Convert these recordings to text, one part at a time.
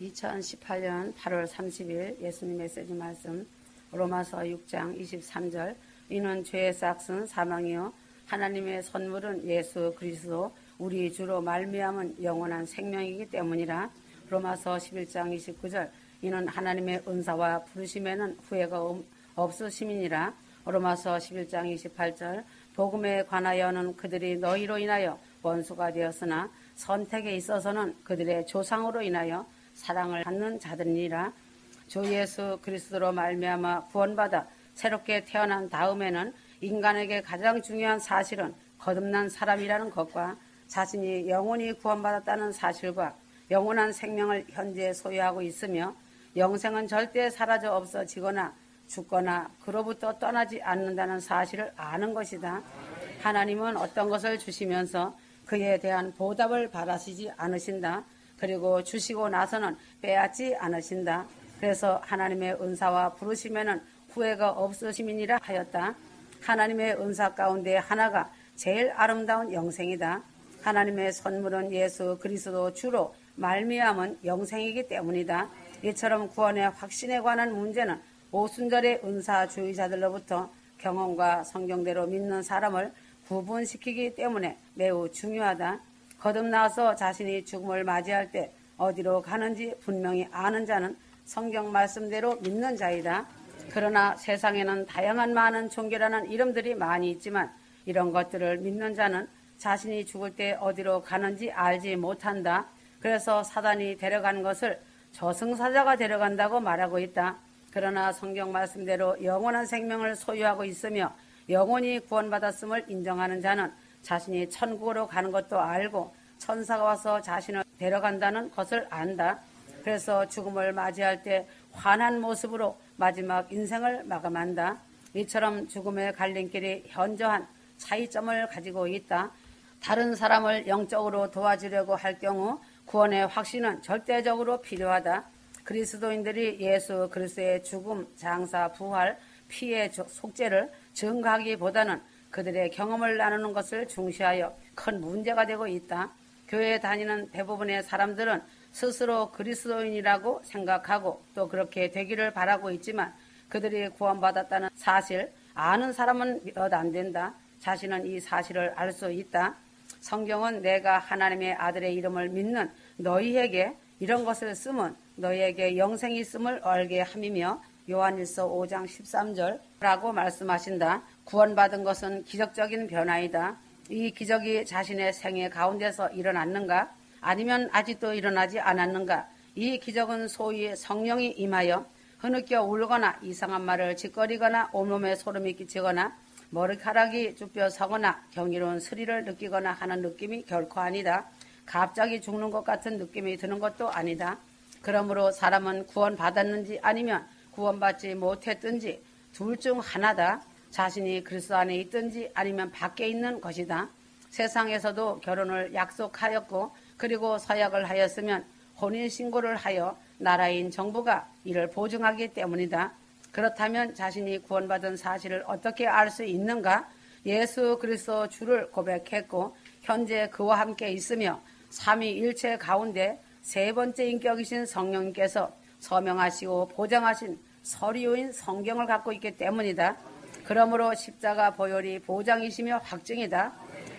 2018년 8월 30일 예수님 메시지 말씀 로마서 6장 23절 이는 죄의 삭은 사망이요 하나님의 선물은 예수 그리스도 우리 주로 말미암은 영원한 생명이기 때문이라. 로마서 11장 29절 이는 하나님의 은사와 부르심에는 후회가 없으심이니라. 로마서 11장 28절 복음에 관하여는 그들이 너희로 인하여 원수가 되었으나 선택에 있어서는 그들의 조상으로 인하여 사랑을 받는 자들이니라. 주 예수 그리스도로 말미암아 구원받아 새롭게 태어난 다음에는 인간에게 가장 중요한 사실은 거듭난 사람이라는 것과 자신이 영원히 구원받았다는 사실과 영원한 생명을 현재 소유하고 있으며 영생은 절대 사라져 없어지거나 죽거나 그로부터 떠나지 않는다는 사실을 아는 것이다. 하나님은 어떤 것을 주시면서 그에 대한 보답을 바라시지 않으신다. 그리고 주시고 나서는 빼앗지 않으신다. 그래서 하나님의 은사와 부르심에는 후회가 없으심이니라 하였다. 하나님의 은사 가운데 하나가 제일 아름다운 영생이다. 하나님의 선물은 예수 그리스도 주로 말미암은 영생이기 때문이다. 이처럼 구원의 확신에 관한 문제는 오순절의 은사주의자들로부터 경험과 성경대로 믿는 사람을 구분시키기 때문에 매우 중요하다. 거듭나서 자신이 죽음을 맞이할 때 어디로 가는지 분명히 아는 자는 성경 말씀대로 믿는 자이다. 그러나 세상에는 다양한 많은 종교라는 이름들이 많이 있지만 이런 것들을 믿는 자는 자신이 죽을 때 어디로 가는지 알지 못한다. 그래서 사단이 데려간 것을 저승사자가 데려간다고 말하고 있다. 그러나 성경 말씀대로 영원한 생명을 소유하고 있으며 영원히 구원받았음을 인정하는 자는 자신이 천국으로 가는 것도 알고 천사가 와서 자신을 데려간다는 것을 안다. 그래서 죽음을 맞이할 때 환한 모습으로 마지막 인생을 마감한다. 이처럼 죽음의 갈림길이 현저한 차이점을 가지고 있다. 다른 사람을 영적으로 도와주려고 할 경우 구원의 확신은 절대적으로 필요하다. 그리스도인들이 예수 그리스도의 죽음, 장사, 부활, 피의 속죄를 증거하기보다는 그들의 경험을 나누는 것을 중시하여 큰 문제가 되고 있다. 교회에 다니는 대부분의 사람들은 스스로 그리스도인이라고 생각하고 또 그렇게 되기를 바라고 있지만 그들이 구원받았다는 사실 아는 사람은 믿어도 안 된다. 자신은 이 사실을 알 수 있다. 성경은 내가 하나님의 아들의 이름을 믿는 너희에게 이런 것을 쓰면 너희에게 영생이 있음을 알게 함이며 요한일서 5장 13절라고 말씀하신다. 구원받은 것은 기적적인 변화이다. 이 기적이 자신의 생애 가운데서 일어났는가? 아니면 아직도 일어나지 않았는가? 이 기적은 소위 성령이 임하여 흐느껴 울거나 이상한 말을 짓거리거나 온몸에 소름이 끼치거나 머리카락이 쭈뼛 서거나 경이로운 스릴을 느끼거나 하는 느낌이 결코 아니다. 갑자기 죽는 것 같은 느낌이 드는 것도 아니다. 그러므로 사람은 구원받았는지 아니면 구원받지 못했든지 둘 중 하나다. 자신이 그리스도 안에 있든지 아니면 밖에 있는 것이다. 세상에서도 결혼을 약속하였고 그리고 서약을 하였으면 혼인신고를 하여 나라인 정부가 이를 보증하기 때문이다. 그렇다면 자신이 구원받은 사실을 어떻게 알 수 있는가? 예수 그리스도 주를 고백했고 현재 그와 함께 있으며 삼위일체 가운데 세 번째 인격이신 성령님께서 서명하시고 보장하신 서류인 성경을 갖고 있기 때문이다. 그러므로 십자가 보혈이 보장이시며 확증이다.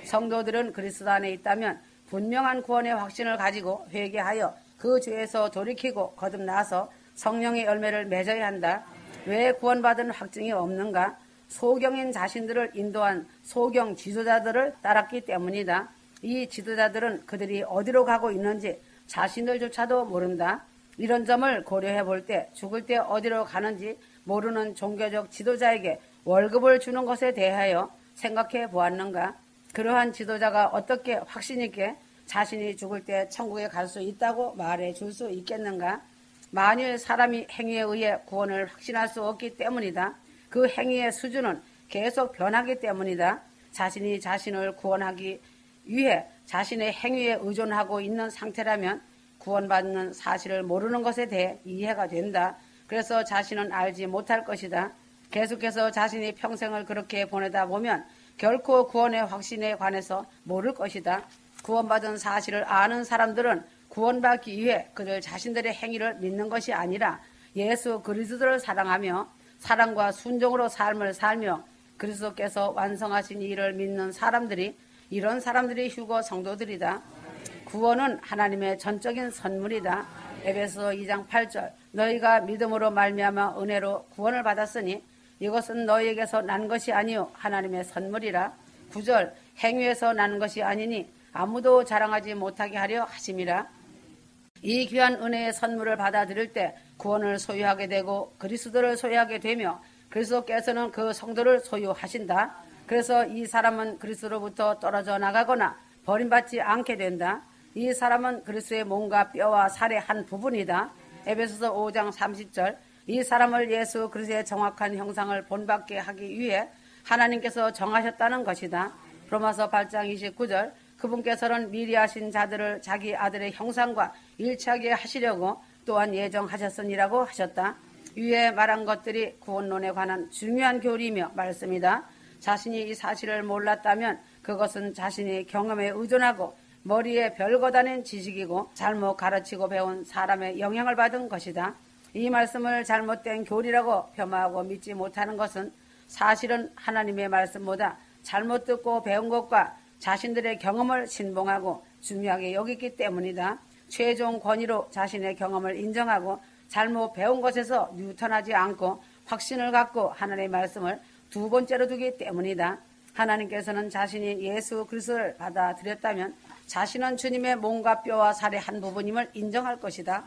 성도들은 그리스도 안에 있다면 분명한 구원의 확신을 가지고 회개하여 그 죄에서 돌이키고 거듭나서 성령의 열매를 맺어야 한다. 왜 구원받은 확증이 없는가? 소경인 자신들을 인도한 소경 지도자들을 따랐기 때문이다. 이 지도자들은 그들이 어디로 가고 있는지 자신들조차도 모른다. 이런 점을 고려해 볼 때 죽을 때 어디로 가는지 모르는 종교적 지도자에게 월급을 주는 것에 대하여 생각해 보았는가? 그러한 지도자가 어떻게 확신 있게 자신이 죽을 때 천국에 갈 수 있다고 말해 줄 수 있겠는가? 만일 사람이 행위에 의해 구원을 확신할 수 없기 때문이다. 그 행위의 수준은 계속 변하기 때문이다. 자신이 자신을 구원하기 위해 자신의 행위에 의존하고 있는 상태라면 구원받는 사실을 모르는 것에 대해 이해가 된다. 그래서 자신은 알지 못할 것이다. 계속해서 자신이 평생을 그렇게 보내다 보면 결코 구원의 확신에 관해서 모를 것이다. 구원받은 사실을 아는 사람들은 구원받기 위해 그들 자신들의 행위를 믿는 것이 아니라 예수 그리스도를 사랑하며 사랑과 순종으로 삶을 살며 그리스도께서 완성하신 일을 믿는 사람들이, 이런 사람들이 휴거 성도들이다. 구원은 하나님의 전적인 선물이다. 에베소 2장 8절 너희가 믿음으로 말미암아 은혜로 구원을 받았으니 이것은 너희에게서 난 것이 아니요 하나님의 선물이라. 9절 행위에서 난 것이 아니니 아무도 자랑하지 못하게 하려 하심이라. 이 귀한 은혜의 선물을 받아들일 때 구원을 소유하게 되고 그리스도를 소유하게 되며 그리스도께서는 그 성도를 소유하신다. 그래서 이 사람은 그리스도로부터 떨어져 나가거나 버림받지 않게 된다. 이 사람은 그리스도의 몸과 뼈와 살의 한 부분이다. 에베소서 5장 30절 이 사람을 예수 그리스도의 정확한 형상을 본받게 하기 위해 하나님께서 정하셨다는 것이다. 로마서 8장 29절 그분께서는 미리 하신 자들을 자기 아들의 형상과 일치하게 하시려고 또한 예정하셨으니라고 하셨다. 위에 말한 것들이 구원론에 관한 중요한 교리이며 말씀이다. 자신이 이 사실을 몰랐다면 그것은 자신의 경험에 의존하고 머리에 별거 다닌 지식이고 잘못 가르치고 배운 사람의 영향을 받은 것이다. 이 말씀을 잘못된 교리라고 폄하하고 믿지 못하는 것은 사실은 하나님의 말씀보다 잘못 듣고 배운 것과 자신들의 경험을 신봉하고 중요하게 여기기 때문이다. 최종 권위로 자신의 경험을 인정하고 잘못 배운 것에서 뉴턴하지 않고 확신을 갖고 하나님의 말씀을 두 번째로 두기 때문이다. 하나님께서는 자신이 예수 그리스도를 받아들였다면 자신은 주님의 몸과 뼈와 살의 한 부분임을 인정할 것이다.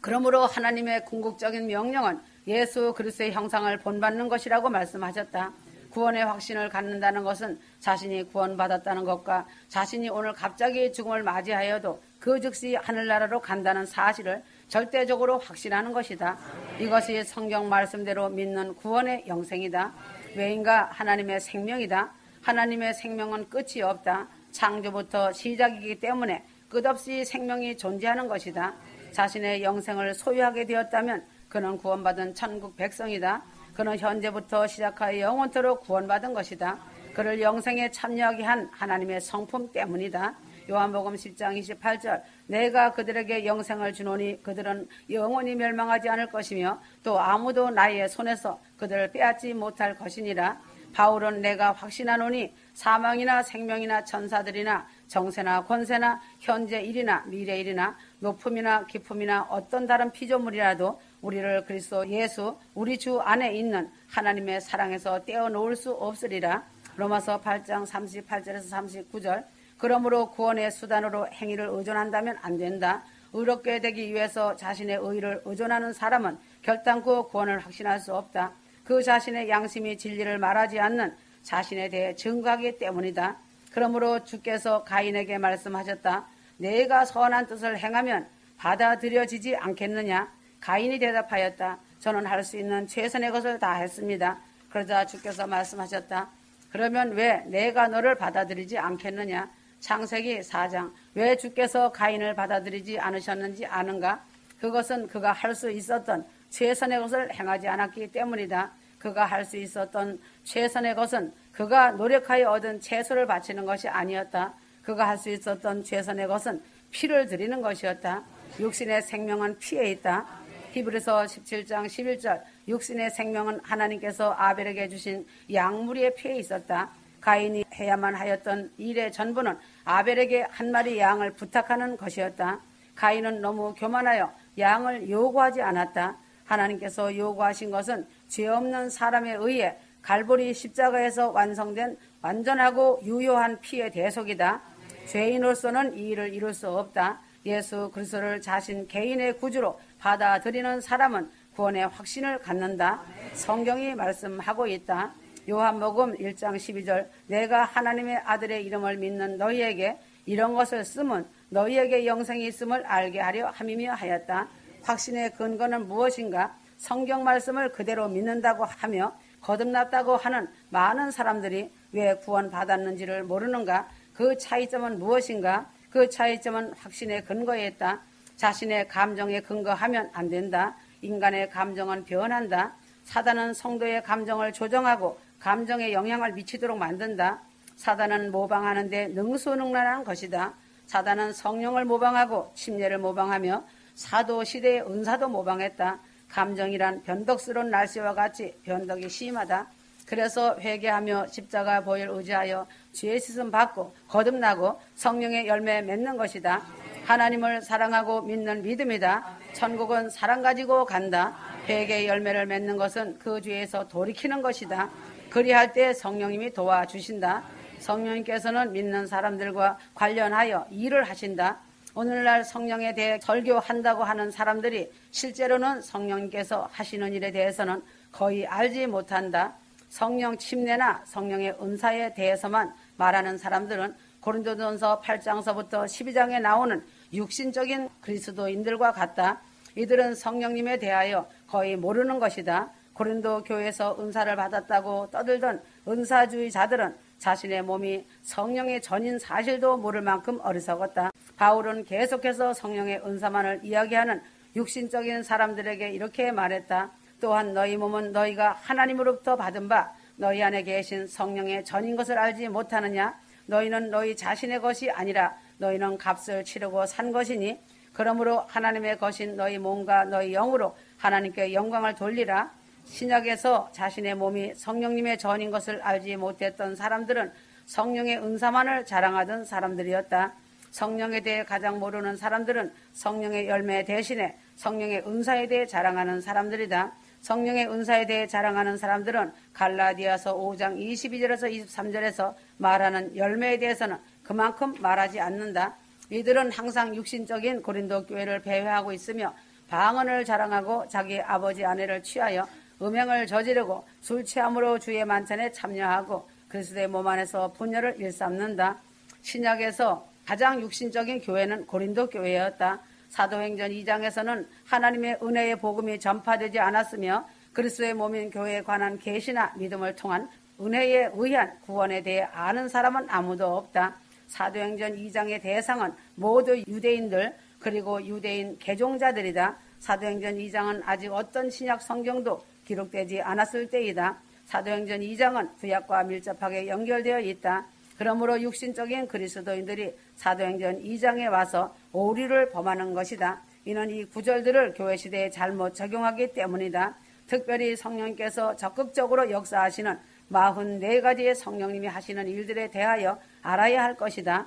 그러므로 하나님의 궁극적인 명령은 예수 그리스도의 형상을 본받는 것이라고 말씀하셨다. 구원의 확신을 갖는다는 것은 자신이 구원받았다는 것과 자신이 오늘 갑자기 죽음을 맞이하여도 그 즉시 하늘나라로 간다는 사실을 절대적으로 확신하는 것이다. 이것이 성경 말씀대로 믿는 구원의 영생이다. 왜인가? 하나님의 생명이다. 하나님의 생명은 끝이 없다. 창조부터 시작이기 때문에 끝없이 생명이 존재하는 것이다. 자신의 영생을 소유하게 되었다면 그는 구원받은 천국 백성이다. 그는 현재부터 시작하여 영원토록 구원받은 것이다. 그를 영생에 참여하게 한 하나님의 성품 때문이다. 요한복음 10장 28절 내가 그들에게 영생을 주노니 그들은 영원히 멸망하지 않을 것이며 또 아무도 나의 손에서 그들을 빼앗지 못할 것이니라. 바울은 내가 확신하노니 사망이나 생명이나 천사들이나 정세나 권세나 현재 일이나 미래 일이나 높음이나 깊음이나 어떤 다른 피조물이라도 우리를 그리스도 예수 우리 주 안에 있는 하나님의 사랑에서 떼어놓을 수 없으리라. 로마서 8장 38절에서 39절 그러므로 구원의 수단으로 행위를 의존한다면 안 된다. 의롭게 되기 위해서 자신의 의를 의존하는 사람은 결단코 구원을 확신할 수 없다. 그 자신의 양심이 진리를 말하지 않는 자신에 대해 증거하기 때문이다. 그러므로 주께서 가인에게 말씀하셨다. 내가 선한 뜻을 행하면 받아들여지지 않겠느냐? 가인이 대답하였다. 저는 할 수 있는 최선의 것을 다 했습니다. 그러자 주께서 말씀하셨다. 그러면 왜 내가 너를 받아들이지 않겠느냐? 창세기 4장 왜 주께서 가인을 받아들이지 않으셨는지 아는가? 그것은 그가 할 수 있었던 최선의 것을 행하지 않았기 때문이다. 그가 할 수 있었던 최선의 것은 그가 노력하여 얻은 채소를 바치는 것이 아니었다. 그가 할 수 있었던 최선의 것은 피를 드리는 것이었다. 육신의 생명은 피에 있다. 히브리서 17장 11절 육신의 생명은 하나님께서 아벨에게 주신 양무리의 피에 있었다. 가인이 해야만 하였던 일의 전부는 아벨에게 한 마리 양을 부탁하는 것이었다. 가인은 너무 교만하여 양을 요구하지 않았다. 하나님께서 요구하신 것은 죄 없는 사람에 의해 갈보리 십자가에서 완성된 완전하고 유효한 피의 대속이다. 죄인으로서는 이 일을 이룰 수 없다. 예수 그리스도를 자신 개인의 구주로 받아들이는 사람은 구원의 확신을 갖는다. 성경이 말씀하고 있다. 요한복음 1장 12절 내가 하나님의 아들의 이름을 믿는 너희에게 이런 것을 쓰면 너희에게 영생이 있음을 알게 하려 함이며 하였다. 확신의 근거는 무엇인가? 성경 말씀을 그대로 믿는다고 하며 거듭났다고 하는 많은 사람들이 왜 구원받았는지를 모르는가? 그 차이점은 무엇인가? 그 차이점은 확신의 근거에 있다. 자신의 감정에 근거하면 안 된다. 인간의 감정은 변한다. 사단은 성도의 감정을 조정하고 감정에 영향을 미치도록 만든다. 사단은 모방하는 데 능수능란한 것이다. 사단은 성령을 모방하고 침례를 모방하며 사도 시대의 은사도 모방했다. 감정이란 변덕스러운 날씨와 같이 변덕이 심하다. 그래서 회개하며 십자가 보혈 의지하여 죄 씻음 받고 거듭나고 성령의 열매 맺는 것이다. 하나님을 사랑하고 믿는 믿음이다. 천국은 사랑 가지고 간다. 회개의 열매를 맺는 것은 그 죄에서 돌이키는 것이다. 그리할 때 성령님이 도와주신다. 성령님께서는 믿는 사람들과 관련하여 일을 하신다. 오늘날 성령에 대해 설교한다고 하는 사람들이 실제로는 성령님께서 하시는 일에 대해서는 거의 알지 못한다. 성령 침례나 성령의 은사에 대해서만 말하는 사람들은 고린도전서 8장서부터 12장에 나오는 육신적인 그리스도인들과 같다. 이들은 성령님에 대하여 거의 모르는 것이다. 고린도 교회에서 은사를 받았다고 떠들던 은사주의자들은 자신의 몸이 성령의 전인 사실도 모를 만큼 어리석었다. 바울은 계속해서 성령의 은사만을 이야기하는 육신적인 사람들에게 이렇게 말했다. 또한 너희 몸은 너희가 하나님으로부터 받은 바 너희 안에 계신 성령의 전인 것을 알지 못하느냐? 너희는 너희 자신의 것이 아니라 너희는 값을 치르고 산 것이니 그러므로 하나님의 것인 너희 몸과 너희 영으로 하나님께 영광을 돌리라. 신약에서 자신의 몸이 성령님의 전인 것을 알지 못했던 사람들은 성령의 은사만을 자랑하던 사람들이었다. 성령에 대해 가장 모르는 사람들은 성령의 열매 대신에 성령의 은사에 대해 자랑하는 사람들이다. 성령의 은사에 대해 자랑하는 사람들은 갈라디아서 5장 22절에서 23절에서 말하는 열매에 대해서는 그만큼 말하지 않는다. 이들은 항상 육신적인 고린도 교회를 배회하고 있으며 방언을 자랑하고 자기 아버지 아내를 취하여 음행을 저지르고 술 취함으로 주의 만찬에 참여하고 그리스도의 몸 안에서 분열을 일삼는다. 신약에서 가장 육신적인 교회는 고린도 교회였다. 사도행전 2장에서는 하나님의 은혜의 복음이 전파되지 않았으며 그리스도의 몸인 교회에 관한 계시나 믿음을 통한 은혜에 의한 구원에 대해 아는 사람은 아무도 없다. 사도행전 2장의 대상은 모두 유대인들 그리고 유대인 개종자들이다. 사도행전 2장은 아직 어떤 신약 성경도 기록되지 않았을 때이다. 사도행전 2장은 구약과 밀접하게 연결되어 있다. 그러므로 육신적인 그리스도인들이 사도행전 2장에 와서 오류를 범하는 것이다. 이는 이 구절들을 교회 시대에 잘못 적용하기 때문이다. 특별히 성령님께서 적극적으로 역사하시는 44가지의 성령님이 하시는 일들에 대하여 알아야 할 것이다.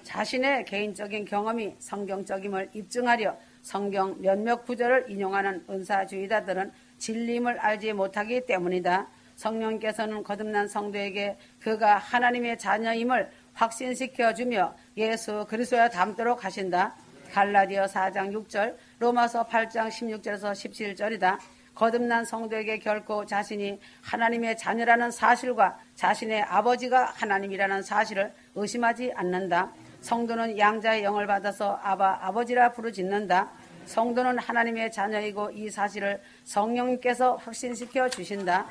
자신의 개인적인 경험이 성경적임을 입증하려 성경 몇몇 구절을 인용하는 은사주의자들은 진리임을 알지 못하기 때문이다. 성령께서는 거듭난 성도에게 그가 하나님의 자녀임을 확신시켜주며 예수 그리스도와 닮도록 하신다. 갈라디아 4장 6절, 로마서 8장 16절에서 17절이다. 거듭난 성도에게 결코 자신이 하나님의 자녀라는 사실과 자신의 아버지가 하나님이라는 사실을 의심하지 않는다. 성도는 양자의 영을 받아서 아버지라 부르짖는다. 성도는 하나님의 자녀이고 이 사실을 성령님께서 확신시켜 주신다.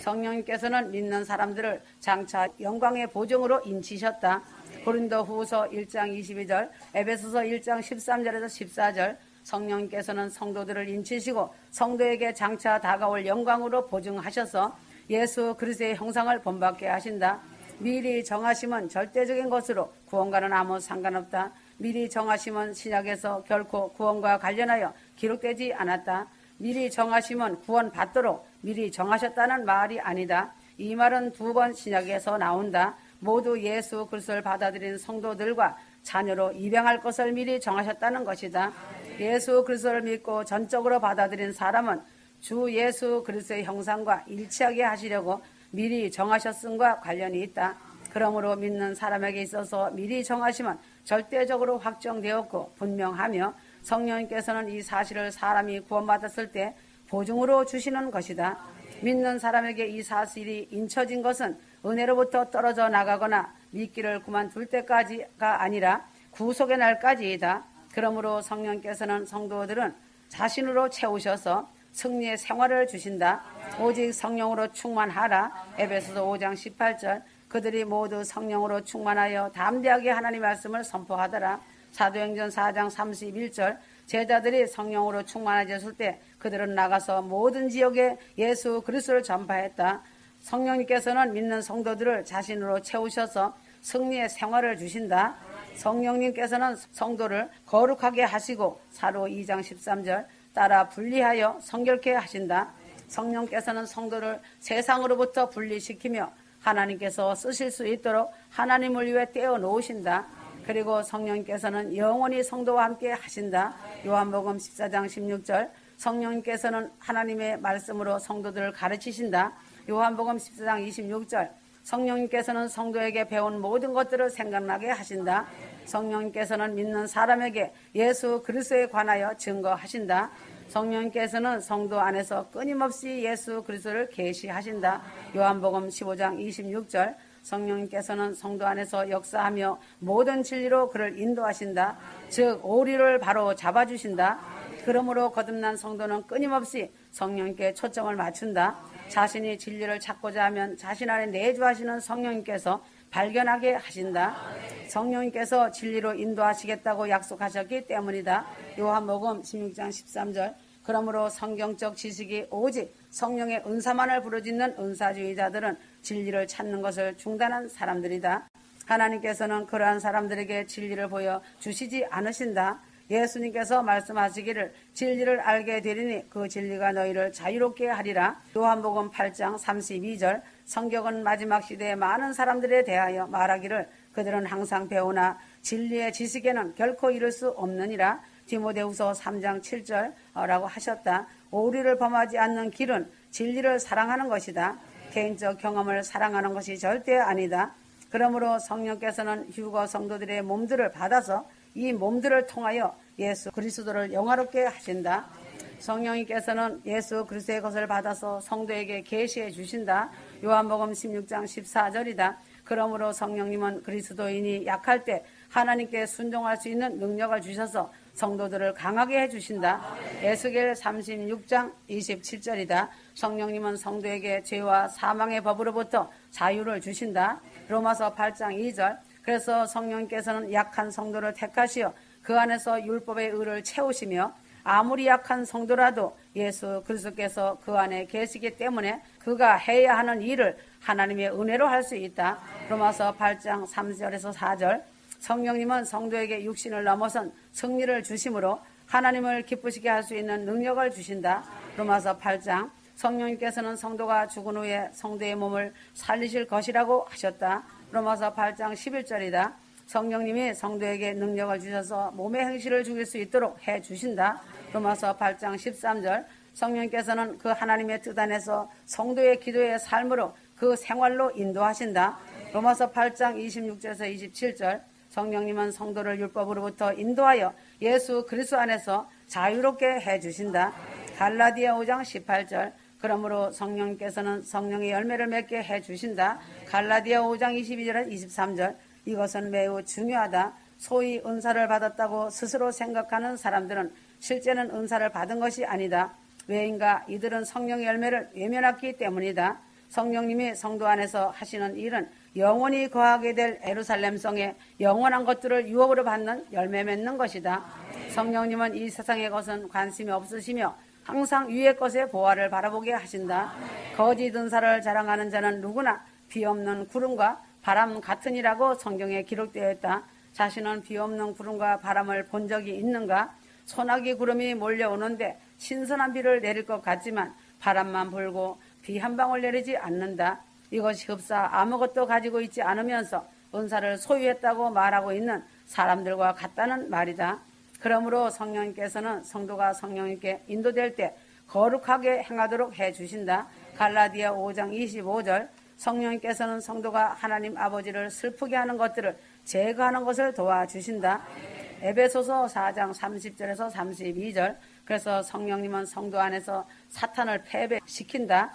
성령님께서는 믿는 사람들을 장차 영광의 보증으로 인치셨다. 고린도 후서 1장 22절, 에베소서 1장 13절에서 14절, 성령님께서는 성도들을 인치시고 성도에게 장차 다가올 영광으로 보증하셔서 예수 그리스도의 형상을 본받게 하신다. 미리 정하심은 절대적인 것으로 구원과는 아무 상관없다. 미리 정하심은 신약에서 결코 구원과 관련하여 기록되지 않았다. 미리 정하심은 구원받도록 미리 정하셨다는 말이 아니다. 이 말은 2번 신약에서 나온다. 모두 예수 그리스도를 받아들인 성도들과 자녀로 입양할 것을 미리 정하셨다는 것이다. 예수 그리스도를 믿고 전적으로 받아들인 사람은 주 예수 그리스도의 형상과 일치하게 하시려고 미리 정하셨음과 관련이 있다. 그러므로 믿는 사람에게 있어서 미리 정하심은 절대적으로 확정되었고 분명하며 성령님께서는 이 사실을 사람이 구원받았을 때 보증으로 주시는 것이다. 믿는 사람에게 이 사실이 인쳐진 것은 은혜로부터 떨어져 나가거나 믿기를 그만둘 때까지가 아니라 구속의 날까지이다. 그러므로 성령께서는 성도들은 자신으로 채우셔서 승리의 생활을 주신다. 오직 성령으로 충만하라. 에베소서 5장 18절. 그들이 모두 성령으로 충만하여 담대하게 하나님 말씀을 선포하더라. 사도행전 4장 31절. 제자들이 성령으로 충만해졌을 때 그들은 나가서 모든 지역에 예수 그리스도를 전파했다. 성령님께서는 믿는 성도들을 자신으로 채우셔서 승리의 생활을 주신다. 성령님께서는 성도를 거룩하게 하시고 사로 2장 13절 따라 분리하여 성결케 하신다. 성령께서는 성도를 세상으로부터 분리시키며 하나님께서 쓰실 수 있도록 하나님을 위해 떼어 놓으신다. 그리고 성령께서는 영원히 성도와 함께 하신다. 요한복음 14장 16절 성령께서는 하나님의 말씀으로 성도들을 가르치신다. 요한복음 14장 26절 성령님께서는 성도에게 배운 모든 것들을 생각나게 하신다. 성령님께서는 믿는 사람에게 예수 그리스도에 관하여 증거하신다. 성령님께서는 성도 안에서 끊임없이 예수 그리스도를 계시하신다. 요한복음 15장 26절 성령님께서는 성도 안에서 역사하며 모든 진리로 그를 인도하신다. 즉 오리를 바로 잡아주신다. 그러므로 거듭난 성도는 끊임없이 성령님께 초점을 맞춘다. 자신이 진리를 찾고자 하면 자신 안에 내주하시는 성령님께서 발견하게 하신다. 성령님께서 진리로 인도하시겠다고 약속하셨기 때문이다. 요한복음 16장 13절 그러므로 성경적 지식이 오직 성령의 은사만을 부르짖는 은사주의자들은 진리를 찾는 것을 중단한 사람들이다. 하나님께서는 그러한 사람들에게 진리를 보여 주시지 않으신다. 예수님께서 말씀하시기를 진리를 알게 되리니 그 진리가 너희를 자유롭게 하리라. 요한복음 8장 32절 성경은 마지막 시대에 많은 사람들에 대하여 말하기를 그들은 항상 배우나 진리의 지식에는 결코 이를 수 없느니라. 디모데후서 3장 7절라고 하셨다. 오류를 범하지 않는 길은 진리를 사랑하는 것이다. 개인적 경험을 사랑하는 것이 절대 아니다. 그러므로 성령께서는 휴거 성도들의 몸들을 받아서 이 몸들을 통하여 예수 그리스도를 영화롭게 하신다. 성령님께서는 예수 그리스도의 것을 받아서 성도에게 계시해 주신다. 요한복음 16장 14절이다. 그러므로 성령님은 그리스도인이 약할 때 하나님께 순종할 수 있는 능력을 주셔서 성도들을 강하게 해주신다. 에스겔 36장 27절이다. 성령님은 성도에게 죄와 사망의 법으로부터 자유를 주신다. 로마서 8장 2절 그래서 성령께서는 약한 성도를 택하시어 그 안에서 율법의 의를 채우시며 아무리 약한 성도라도 예수 그리스도께서 그 안에 계시기 때문에 그가 해야 하는 일을 하나님의 은혜로 할 수 있다. 로마서 8장 3절에서 4절 성령님은 성도에게 육신을 넘어선 승리를 주심으로 하나님을 기쁘시게 할 수 있는 능력을 주신다. 로마서 8장 성령님께서는 성도가 죽은 후에 성도의 몸을 살리실 것이라고 하셨다. 로마서 8장 11절이다. 성령님이 성도에게 능력을 주셔서 몸의 행실을 죽일 수 있도록 해 주신다. 로마서 8장 13절 성령께서는 그 하나님의 뜻 안에서 성도의 기도의 삶으로 그 생활로 인도하신다. 로마서 8장 26절에서 27절 성령님은 성도를 율법으로부터 인도하여 예수 그리스도 안에서 자유롭게 해주신다. 갈라디아 5장 18절 그러므로 성령께서는 성령의 열매를 맺게 해주신다. 갈라디아 5장 22절에서 23절 이것은 매우 중요하다. 소위 은사를 받았다고 스스로 생각하는 사람들은 실제는 은사를 받은 것이 아니다. 왜인가? 이들은 성령의 열매를 외면했기 때문이다. 성령님이 성도 안에서 하시는 일은 영원히 거하게 될 예루살렘 성에 영원한 것들을 유업으로 받는 열매 맺는 것이다. 성령님은 이 세상의 것은 관심이 없으시며 항상 위의 것의 보화를 바라보게 하신다. 거짓 은사를 자랑하는 자는 누구나 비 없는 구름과 바람 같으니라고 성경에 기록되어 있다. 자신은 비 없는 구름과 바람을 본 적이 있는가? 소나기 구름이 몰려오는데 신선한 비를 내릴 것 같지만 바람만 불고 비 한 방울 내리지 않는다. 이것이 흡사 아무것도 가지고 있지 않으면서 은사를 소유했다고 말하고 있는 사람들과 같다는 말이다. 그러므로 성령님께서는 성도가 성령님께 인도될 때 거룩하게 행하도록 해주신다. 갈라디아 5장 25절 성령님께서는 성도가 하나님 아버지를 슬프게 하는 것들을 제거하는 것을 도와주신다. 에베소서 4장 30절에서 32절 그래서 성령님은 성도 안에서 사탄을 패배시킨다.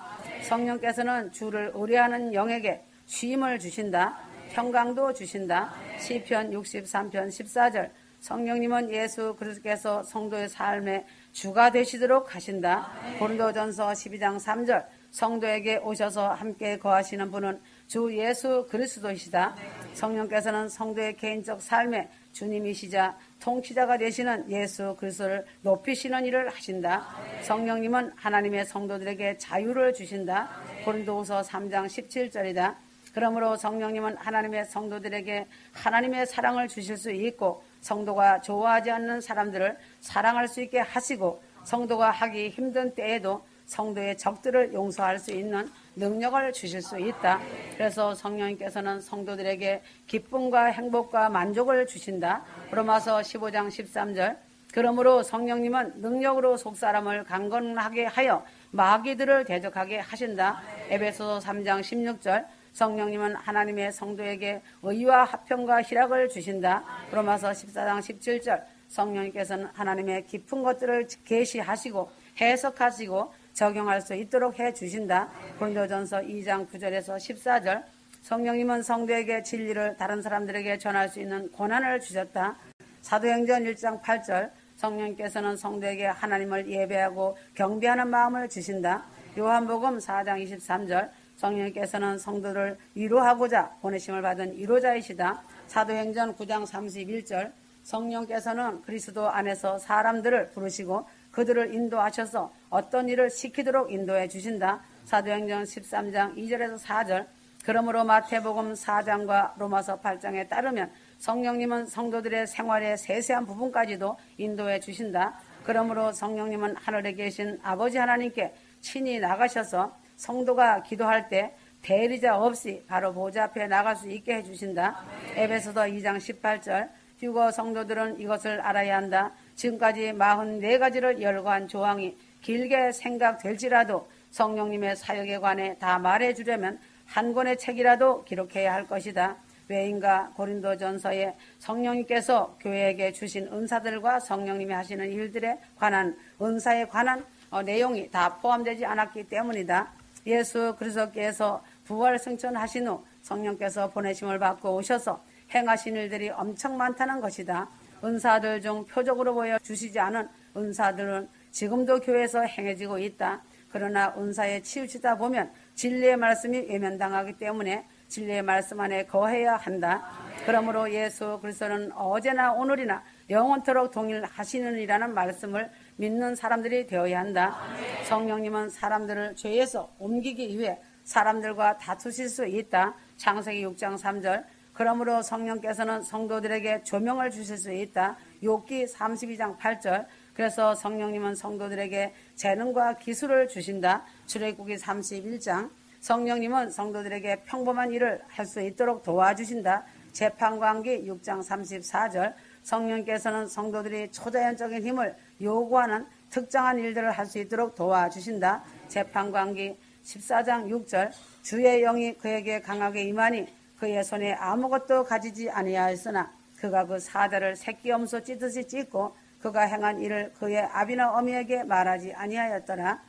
성령께서는 주를 의뢰하는 영에게 쉼을 주신다. 평강도 주신다. 시편 63편 14절 성령님은 예수 그리스도께서 성도의 삶에 주가 되시도록 하신다. 고린도전서 12장 3절 성도에게 오셔서 함께 거하시는 분은 주 예수 그리스도이시다. 성령께서는 성도의 개인적 삶에 주님이시자 통치자가 되시는 예수 그리스도를 높이시는 일을 하신다. 성령님은 하나님의 성도들에게 자유를 주신다. 고린도후서 3장 17절이다. 그러므로 성령님은 하나님의 성도들에게 하나님의 사랑을 주실 수 있고 성도가 좋아하지 않는 사람들을 사랑할 수 있게 하시고 성도가 하기 힘든 때에도 성도의 적들을 용서할 수 있는 능력을 주실 수 있다. 그래서 성령님께서는 성도들에게 기쁨과 행복과 만족을 주신다. 로마서 15장 13절. 그러므로 성령님은 능력으로 속사람을 강건하게 하여 마귀들을 대적하게 하신다. 에베소서 3장 16절. 성령님은 하나님의 성도에게 의와 화평과 희락을 주신다. 로마서 14장 17절. 성령님께서는 하나님의 깊은 것들을 계시하시고 해석하시고 적용할 수 있도록 해주신다. 고린도전서 2장 9절에서 14절. 성령님은 성도에게 진리를 다른 사람들에게 전할 수 있는 권한을 주셨다. 사도행전 1장 8절. 성령님께서는 성도에게 하나님을 예배하고 경배하는 마음을 주신다. 요한복음 4장 23절. 성령님께서는 성도를 위로하고자 보내심을 받은 위로자이시다. 사도행전 9장 31절. 성령께서는 그리스도 안에서 사람들을 부르시고 그들을 인도하셔서 어떤 일을 시키도록 인도해 주신다. 사도행전 13장 2절에서 4절. 그러므로 마태복음 4장과 로마서 8장에 따르면 성령님은 성도들의 생활의 세세한 부분까지도 인도해 주신다. 그러므로 성령님은 하늘에 계신 아버지 하나님께 친히 나가셔서 성도가 기도할 때 대리자 없이 바로 보좌 앞에 나갈 수 있게 해주신다. 에베소서 2장 18절. 휴거 성도들은 이것을 알아야 한다. 지금까지 44가지를 열거한 조항이 길게 생각될지라도 성령님의 사역에 관해 다 말해주려면 한 권의 책이라도 기록해야 할 것이다. 왜인가? 고린도전서에 성령님께서 교회에게 주신 은사들과 성령님이 하시는 일들에 관한 은사에 관한 내용이 다 포함되지 않았기 때문이다. 예수 그리스도께서 부활 승천하신 후 성령께서 보내심을 받고 오셔서 행하신 일들이 엄청 많다는 것이다. 은사들 중 표적으로 보여주시지 않은 은사들은 지금도 교회에서 행해지고 있다. 그러나 은사에 치우치다 보면 진리의 말씀이 외면당하기 때문에 진리의 말씀 안에 거해야 한다. 그러므로 예수 그리스도는 어제나 오늘이나 영원토록 동일하시느니라는 말씀을 믿는 사람들이 되어야 한다. 성령님은 사람들을 죄에서 옮기기 위해 사람들과 다투실 수 있다. 창세기 6장 3절. 그러므로 성령께서는 성도들에게 조명을 주실 수 있다. 욥기 32장 8절. 그래서 성령님은 성도들에게 재능과 기술을 주신다. 출애굽기 31장. 성령님은 성도들에게 평범한 일을 할 수 있도록 도와주신다. 재판관기 6장 34절. 성령께서는 성도들이 초자연적인 힘을 요구하는 특정한 일들을 할 수 있도록 도와주신다. 재판관기 14장 6절. 주의 영이 그에게 강하게 임하니 그의 손에 아무것도 가지지 아니하였으나 그가 그 사자를 새끼 염소 찢듯이 찢고 그가 행한 일을 그의 아비나 어미에게 말하지 아니하였더라.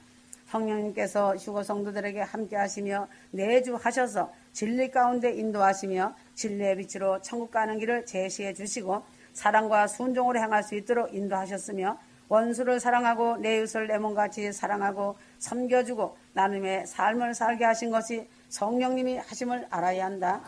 성령님께서 휴거 성도들에게 함께 하시며 내주하셔서 진리 가운데 인도하시며 진리의 빛으로 천국 가는 길을 제시해 주시고 사랑과 순종으로 행할 수 있도록 인도하셨으며 원수를 사랑하고 내 이웃을 내 몸같이 사랑하고 섬겨주고 나눔의 삶을 살게 하신 것이 성령님이 하심을 알아야 한다.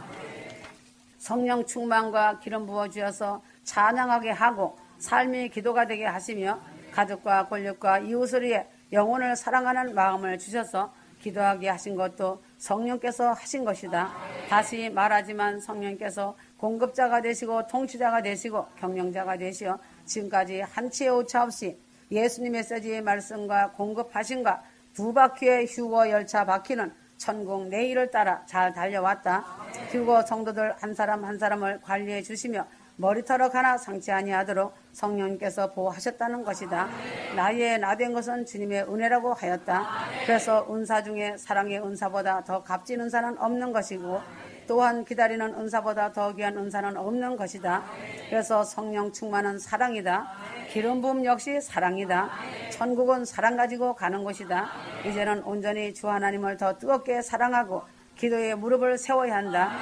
성령 충만과 기름 부어주셔서 찬양하게 하고 삶이 기도가 되게 하시며 가족과 권력과 이웃을 위해 영혼을 사랑하는 마음을 주셔서 기도하게 하신 것도 성령께서 하신 것이다. 다시 말하지만 성령께서 공급자가 되시고 통치자가 되시고 경영자가 되시어 지금까지 한치의 오차 없이 예수님 메시지의 말씀과 공급하신과 두 바퀴의 휴거 열차 바퀴는 천국 내일을 따라 잘 달려왔다. 휴거 성도들 한 사람 한 사람을 관리해 주시며 머리털어 하나 상치 아니하도록 성령님께서 보호하셨다는 것이다. 나의 나된 것은 주님의 은혜라고 하였다. 그래서 은사 중에 사랑의 은사보다 더 값진 은사는 없는 것이고 또한 기다리는 은사보다 더 귀한 은사는 없는 것이다. 그래서 성령 충만은 사랑이다. 기름 부음 역시 사랑이다. 천국은 사랑 가지고 가는 곳이다. 이제는 온전히 주 하나님을 더 뜨겁게 사랑하고 기도에 무릎을 세워야 한다.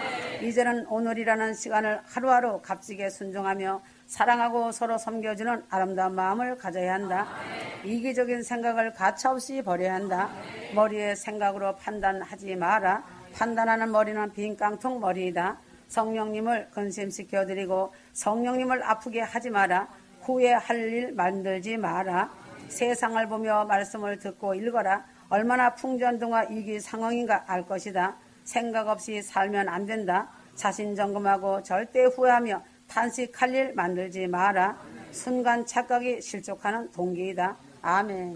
이제는 오늘이라는 시간을 하루하루 값지게 순종하며 사랑하고 서로 섬겨주는 아름다운 마음을 가져야 한다. 이기적인 생각을 가차없이 버려야 한다. 머리의 생각으로 판단하지 마라. 판단하는 머리는 빈 깡통 머리이다. 성령님을 근심시켜드리고 성령님을 아프게 하지 마라. 후회 할 일 만들지 마라. 세상을 보며 말씀을 듣고 읽어라. 얼마나 풍전등화 위기 상황인가 알 것이다. 생각 없이 살면 안 된다. 자신 점검하고 절대 후회하며 탄식할 일 만들지 마라. 순간 착각이 실족하는 동기이다. 아멘.